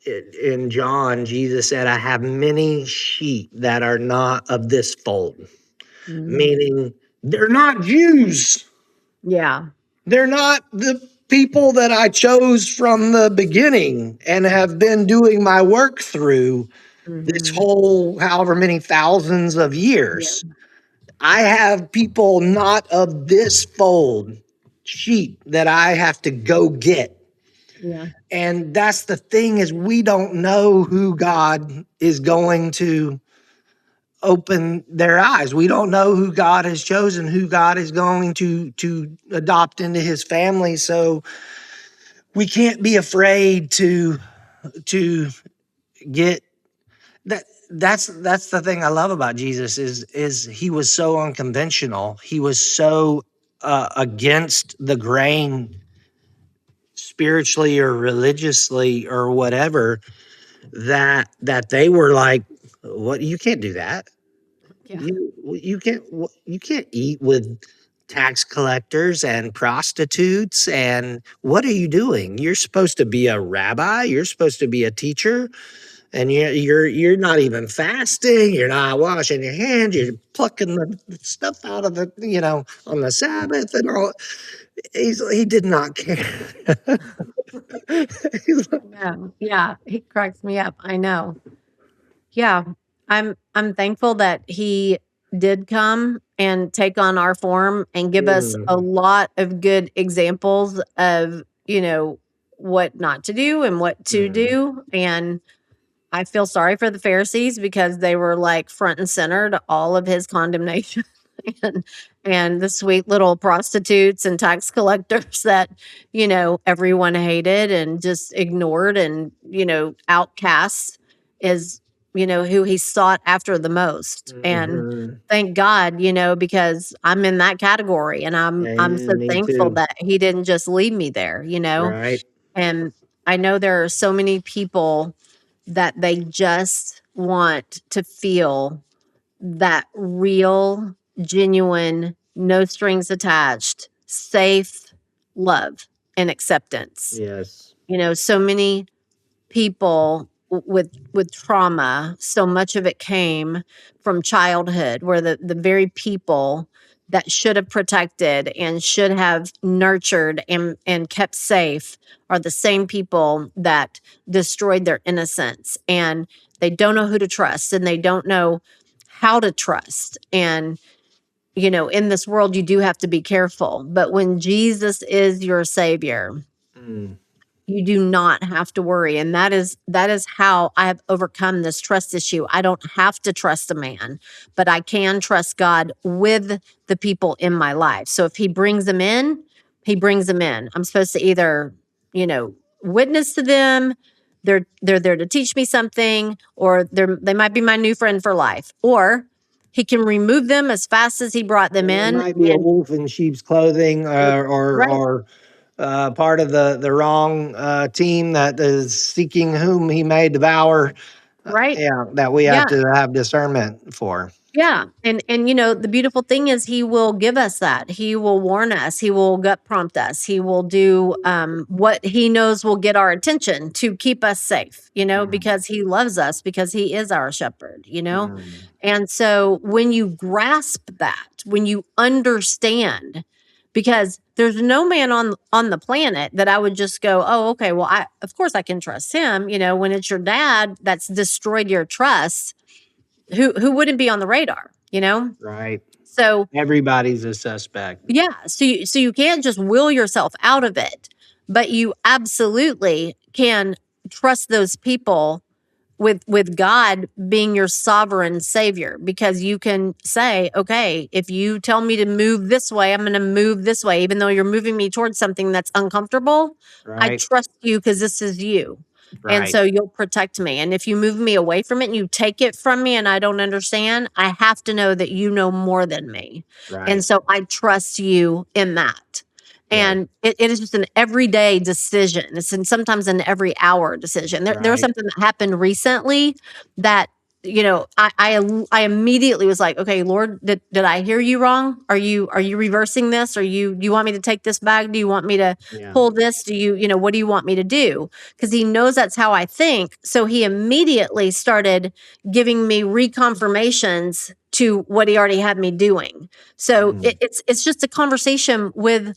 in John, Jesus said, I have many sheep that are not of this fold, Mm. meaning they're not Jews. Yeah. They're not the people that I chose from the beginning and have been doing my work through this Mhm. whole however many thousands of Yeah. years. I have people not of this fold, sheep that I have to go get. Yeah. And that's the thing, is we don't know who God is going to open their eyes. We don't know who God has chosen, who God is going to adopt into his family. So we can't be afraid to get that. That's the thing I love about Jesus is he was so unconventional. He was so against the grain spiritually or religiously or whatever, that they were like, what, you can't do that. Yeah. You can't eat with tax collectors and prostitutes, and what are you doing? You're supposed to be a rabbi, you're supposed to be a teacher, and you're not even fasting, you're not washing your hands, you're plucking the stuff out of the, on the Sabbath and all. He did not care. He's like, No. Yeah, he cracks me up. I know. Yeah. I'm thankful that he did come and take on our form and give us a "Mm, lot of good examples of, what not to do and what to mm, do. And I feel sorry for the Pharisees because they were like front and center to all of his condemnation and and the sweet little prostitutes and tax collectors that, everyone hated and just ignored and, outcasts is, who he sought after the most. And mhm." thank God, because I'm in that category and I'm so And me thankful too. that he didn't just leave me there. Right. And I know there are so many people that they just want to feel that real, genuine, no strings attached, safe love and acceptance. Yes. So many people with trauma, so much of it came from childhood where the very people that should have protected and should have nurtured and kept safe are the same people that destroyed their innocence, and they don't know who to trust and they don't know how to trust. And in this world you do have to be careful, but when Jesus is your savior, Mm, you do not have to worry. And that is how I have overcome this trust issue. I don't have to trust a man, but I can trust God with the people in my life. So if he brings them in, he brings them in. I'm supposed to either, you know, witness to them, they're there to teach me something, or they might be my new friend for life, or he can remove them as fast as he brought them and they in. might be a And wolf in sheep's clothing, right, part of the wrong team that is seeking whom he may devour. right. Yeah, that we have Yeah. to have discernment for. Yeah, and the beautiful thing is he will give us that. He will warn us. He will gut prompt us. He will do what he knows will get our attention to keep us safe. Mm, Because he loves us, because he is our shepherd. mm, And so when you grasp that, when you understand, because there's no man on the planet that I would just go, oh, okay, well, I of course I can trust him. When it's your dad that's destroyed your trust, who wouldn't be on the radar? right. So, Everybody's a suspect. yeah, so you can't just will yourself out of it, but you absolutely can trust those people with God being your sovereign savior, because you can say, okay, if you tell me to move this way, I'm going to move this way, even though you're moving me towards something that's uncomfortable. I Right. trust you because this is you. And Right. so you'll protect me. And if you move me away from it and you take it from me and I don't understand, I have to know that you know more than me. And Right. so I trust you in that. Yes. And it is just an everyday decision. Sometimes an every hour decision. There was Right. something that happened recently that I immediately was like, okay, Lord, did I hear you wrong? Are you reversing this? Do you want me to take this back? Do you want me to Yeah. pull this? What do you want me to do? Because he knows that's how I think. So he immediately started giving me reconfirmations to what he already had me doing. So Mm. it's just a conversation with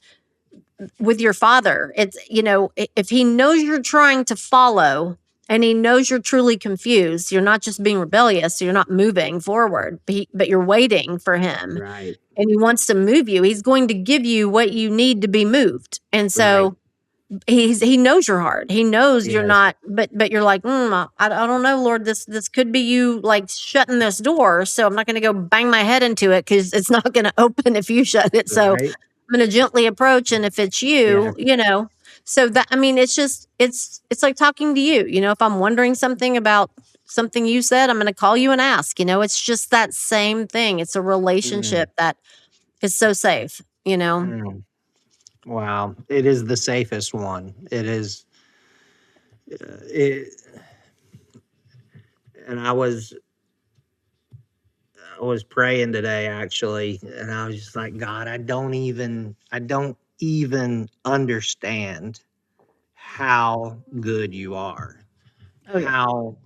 your father. It's, if he knows you're trying to follow and he knows you're truly confused, you're not just being rebellious, you're not moving forward, but you're waiting for him Right. and he wants to move you. He's going to give you what you need to be moved. And Right. so he knows your heart. He knows you're Yes. not, but you're like, I don't know, Lord, this could be you like shutting this door. So I'm not going to go bang my head into it because it's not going to open if you shut it. So Right. I'm going to gently approach. And if it's Yes. so that, I mean, it's like talking to you, if I'm wondering something about something you said, I'm going to call you and ask, it's just that same thing. It's a Mm. relationship that is so safe. Mm. Wow. It is the safest one. It is. It, and I was praying today actually, and I was just like, God, I don't even understand how good you are, Oh yeah. how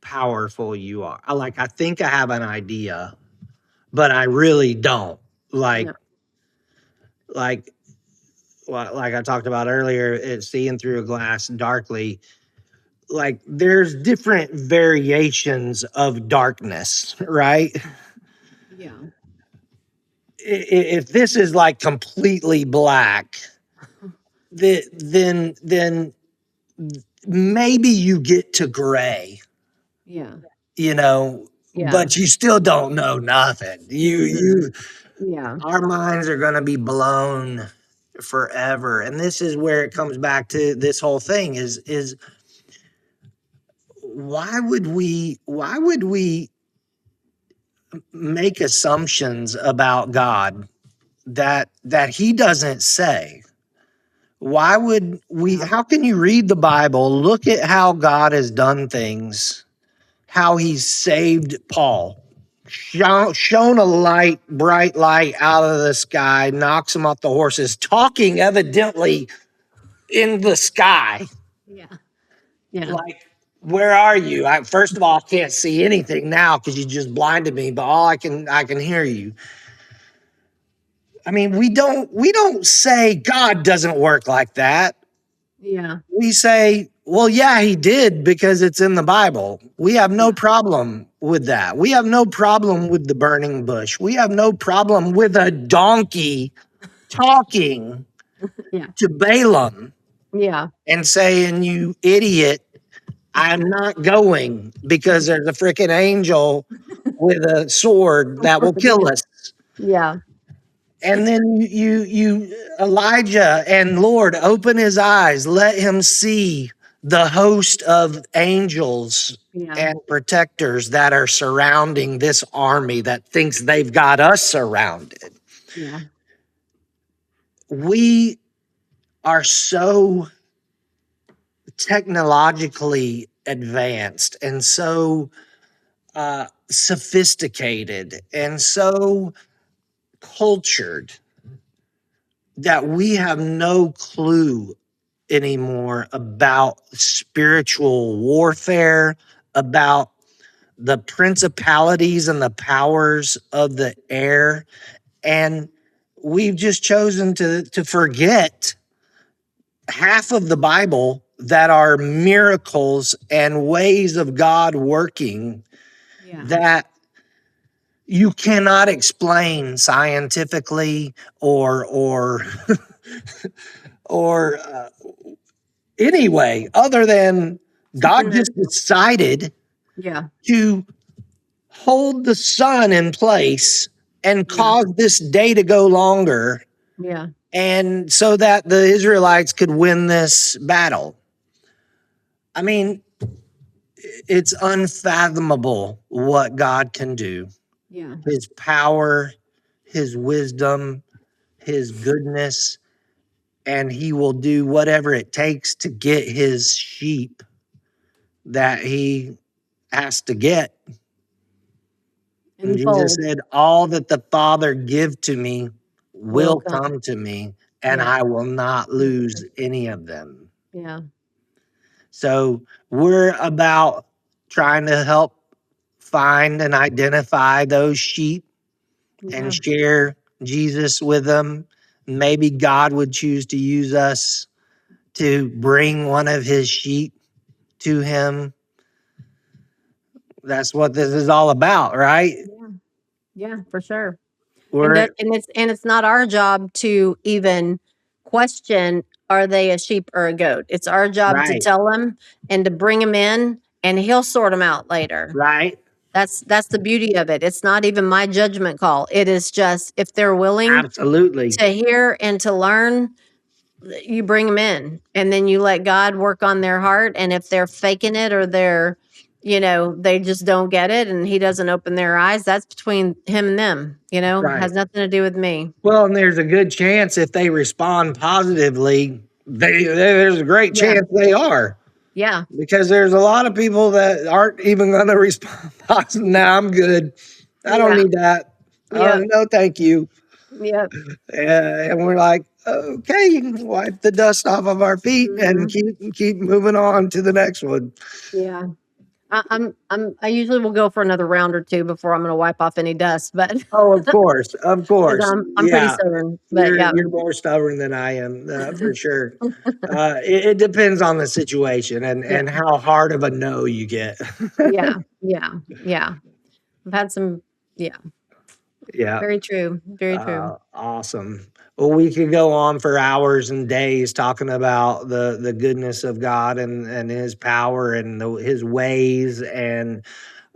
powerful you are. I think I have an idea, but I really don't. Like No. like like I talked about earlier, it's seeing through a glass darkly. Like there's different variations of darkness, right? Yeah. If this is like completely black, then maybe you get to gray, Yeah. you know, Yeah. but you still don't know nothing. You Yeah. Our minds are going to be blown forever. And this is where it comes back to this whole thing is why would we make assumptions about God that he doesn't say? Why would we? Yeah. How can you read the Bible, look at how God has done things, how he's saved Paul, shone a light, bright light out of the sky, knocks him off the horses, talking evidently in the sky. Yeah. Yeah. Like, where are you? First of all, I can't see anything now because you just blinded me, but all I can hear you. I mean, we don't say God doesn't work like that. Yeah. We say, well, yeah, he did because it's in the Bible. We have no Yeah. problem with that. We have no problem with the burning bush. We have no problem with a donkey talking Yeah. to Balaam Yeah. and saying, you idiot, I'm not going because there's a freaking angel with a sword that will kill us. Yeah. And then Elijah and Lord, open his eyes, let him see the host of angels Yeah. and protectors that are surrounding this army that thinks they've got us surrounded. Yeah. We are so technologically advanced and so sophisticated and so cultured that we have no clue anymore about spiritual warfare, about the principalities and the powers of the air. And we've just chosen to forget half of the Bible that are miracles and ways of God working Yeah. that you cannot explain scientifically or or anyway, other than God just Supernatural. decided Yeah. to hold the sun in place and Yeah. cause this day to go longer, Yeah. and so that the Israelites could win this battle. I mean, it's unfathomable what God can do. Yeah. His power, his wisdom, his goodness, and he will do whatever it takes to get his sheep that he has to get. And In Jesus fold said, all that the Father give to me will will come. come to me, and Yeah. I will not lose any of them. Yeah. So we're about trying to help find and identify those sheep Yeah. and share Jesus with them. Maybe God would choose to use us to bring one of his sheep to him. That's what this is all about, right? Yeah. Yeah, for sure. We're And it's not our job to even question, are they a sheep or a goat? It's our job to right, tell them and to bring them in, and he'll sort them out later. right, That's the beauty of it. It's not even my judgment call. It is just if they're willing absolutely, to hear and to learn, you bring them in, and then you let God work on their heart. And if they're faking it, or they're, they just don't get it, and he doesn't open their eyes, that's between him and them, right. has nothing to do with me. Well, and there's a good chance if they respond positively, there's a great Yeah. chance they are. Yeah. Because there's a lot of people that aren't even going to respond positive. Nah, I'm good. I don't Yeah. need that. Yep. No, thank you. Yep. And we're like, okay, you can wipe the dust off of our feet and Mhm. keep moving on to the next one. Yeah. I usually will go for another round or two before I'm gonna wipe off any dust, but Oh, of because course, I'm pretty yeah. stubborn. But You're yeah. you're more stubborn than I am, for sure. It depends on the situation Yeah. and how hard of a no you get. Yeah. Yeah. Yeah. I've had some. Yeah. Yeah. Very true. Very true. Awesome. Well, we could go on for hours and days talking about the goodness of God and His power and His ways and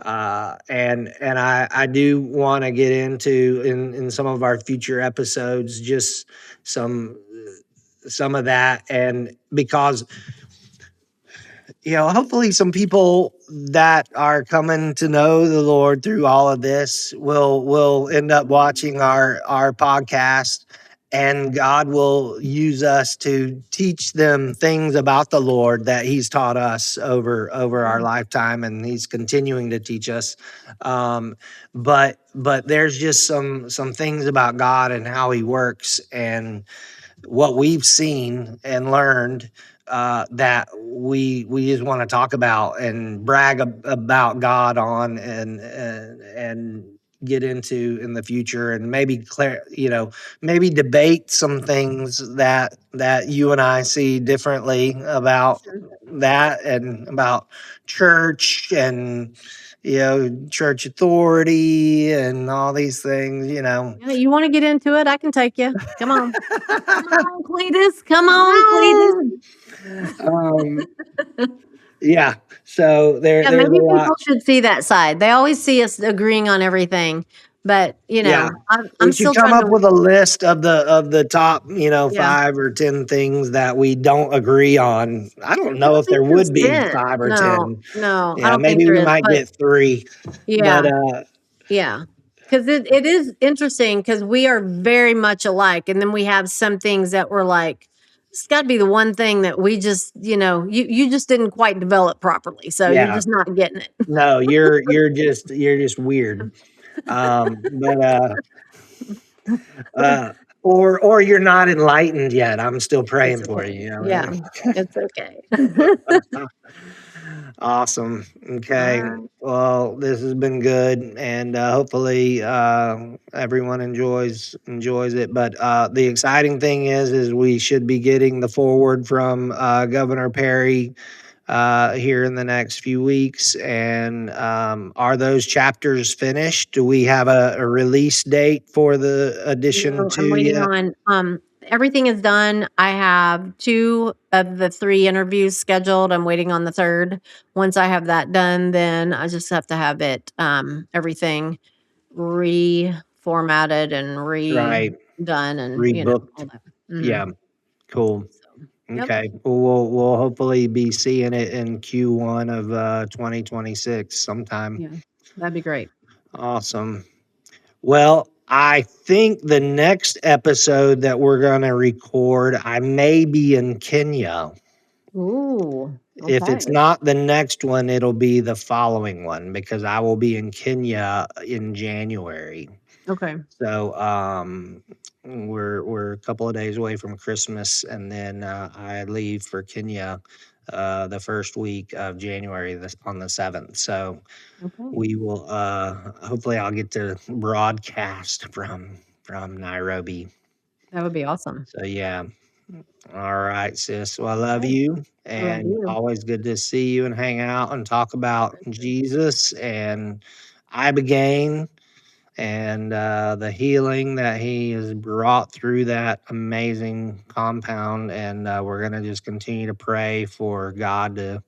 I do want to get into in some of our future episodes just some some of that, and because hopefully some people that are coming to know the Lord through all of this will end up watching our podcast, and God will use us to teach them things about the Lord that He's taught us over our Yeah. lifetime, and He's continuing to teach us. Um, but there's just some things about God and how He works, and what we've seen and learned, that we just want to talk about and brag about God on, and get into in the future, and maybe maybe debate some things that you and I see differently about Sure. that, and about church, and church authority and all these things. Yeah. You want to get into it? I can take you. Come on. Come on, Cletus. Come on, um, Cletus. yeah. So Yeah, there's a maybe lot. people should see that side. They always see us agreeing on everything, but Yeah. I'm We should still come trying up to. with a list of the top, Yeah, 5 or 10 things that we don't agree on. I don't I know don't if there think there's would be 10. 5 or 10. No, I Yeah, don't think maybe there we is. might But get three. But yeah, yeah, because it is interesting because we are very much alike, and then we have some things that we're like, it's got to be the one thing that we just, you just didn't quite develop properly, so you're yeah, just not getting it. no, you're just weird. But uh, or you're not enlightened yet. I'm still It's praying for okay. you. Yeah, it's okay. Awesome. All Okay. right. Well, this has been good, and hopefully everyone enjoys it. But the exciting thing is we should be getting the forward from Governor Perry here in the next few weeks. And are those chapters finished? Do we have a release date for the addition No, two I'm waiting yet? on, everything is done. I have 2 of the 3 interviews scheduled. I'm waiting on the 3rd. Once I have that done, then I just have to have it, everything reformatted and Right. redone and, all Rebooked. that. Mhm. Yeah. Cool. So, yep. Okay. Well, we'll hopefully be seeing it in Q1 of 2026 sometime. Yeah. That'd be great. Awesome. Well, I think the next episode that we're going to record, I may be in Kenya. Ooh, If it's Okay. not the next one, it'll be the following one because I will be in Kenya in January. Okay. So we're a couple of days away from Christmas, and then I leave for Kenya the first week of January on the 7th. So Okay. we will hopefully I'll get to broadcast from Nairobi. That would be awesome. So yeah. All right, sis. Well, I love Okay. you, I love and you. always good to see you and hang out and talk about For Jesus and Ibogaine and the healing that he has brought through that amazing compound. And we're gonna just continue to pray for God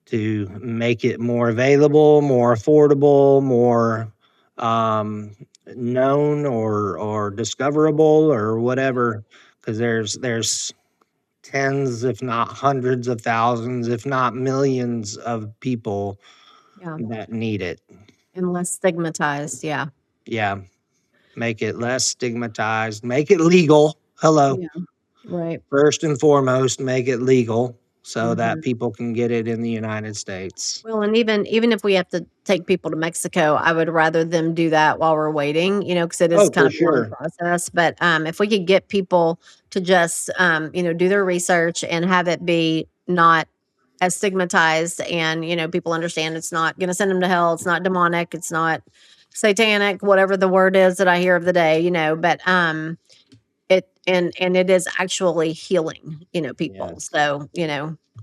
to make it more available, more affordable, more known or discoverable or whatever. Because there's tens, if not hundreds of thousands, if not millions of people Yeah. that need it. And less stigmatized. Yeah. Yeah. Make it less stigmatized, make it legal. Hello. Yeah. Right. First and foremost, make it legal so that Mhm. people can get it in the United States. Well, and even if we have to take people to Mexico, I would rather them do that while we're waiting, because it is Oh, kind for of a long sure. process. But if we could get people to just do their research and have it be not as stigmatized, and people understand it's not going to send them to hell, it's not demonic, it's not satanic, whatever the word is that I hear of the day, but and it is actually healing, people. Yes. So,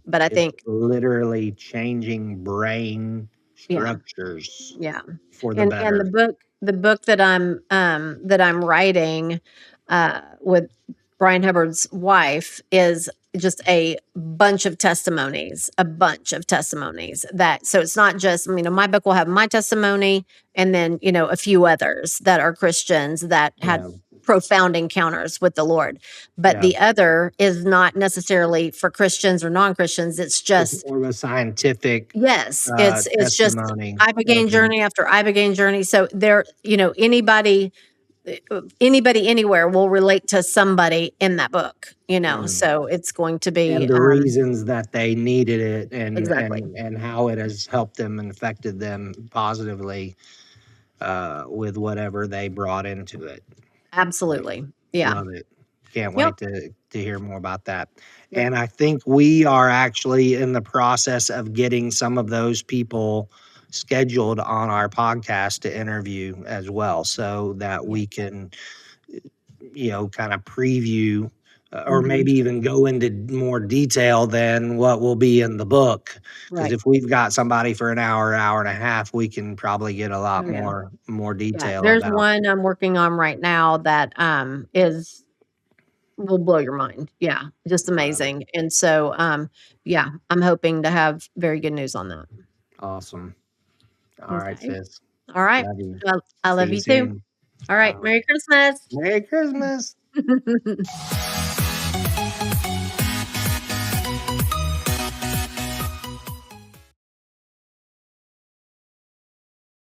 but I It's think, literally changing brain yeah. structures Yeah. for the And better. the book that I'm writing with Brian Hubbard's wife is just a bunch of testimonies, that, so it's not just, my book will have my testimony and then, a few others that are Christians that had Yeah. profound encounters with the Lord. But Yeah. the other is not necessarily for Christians or non-Christians. It's It's just, more of a scientific yes, it's just testimony of ibogaine journey after ibogaine journey. So there, anybody anywhere will relate to somebody in that book. mm, So it's going to be and the reasons that they needed it exactly, and how it has helped them and affected them positively with whatever they brought into it. absolutely, yeah, Love it. Can't yep, wait to hear more about that. yep, And I think we are actually in the process of getting some of those people scheduled on our podcast to interview as well, so that yeah, we can, kind of preview or hmm, maybe even go into more detail than what will be in the book. Because right, if we've got somebody for an hour, hour and a half, we can probably get a lot oh yeah, more yeah. detail There's about. one I'm working on right now that is will blow your mind. Yeah, just Love it. amazing. And so, yeah, I'm hoping to have very good news on that. Awesome. All right, Okay. sis. All right. Love you. Well, I See love you you too. soon. All right. All right. Merry Christmas. Merry Christmas.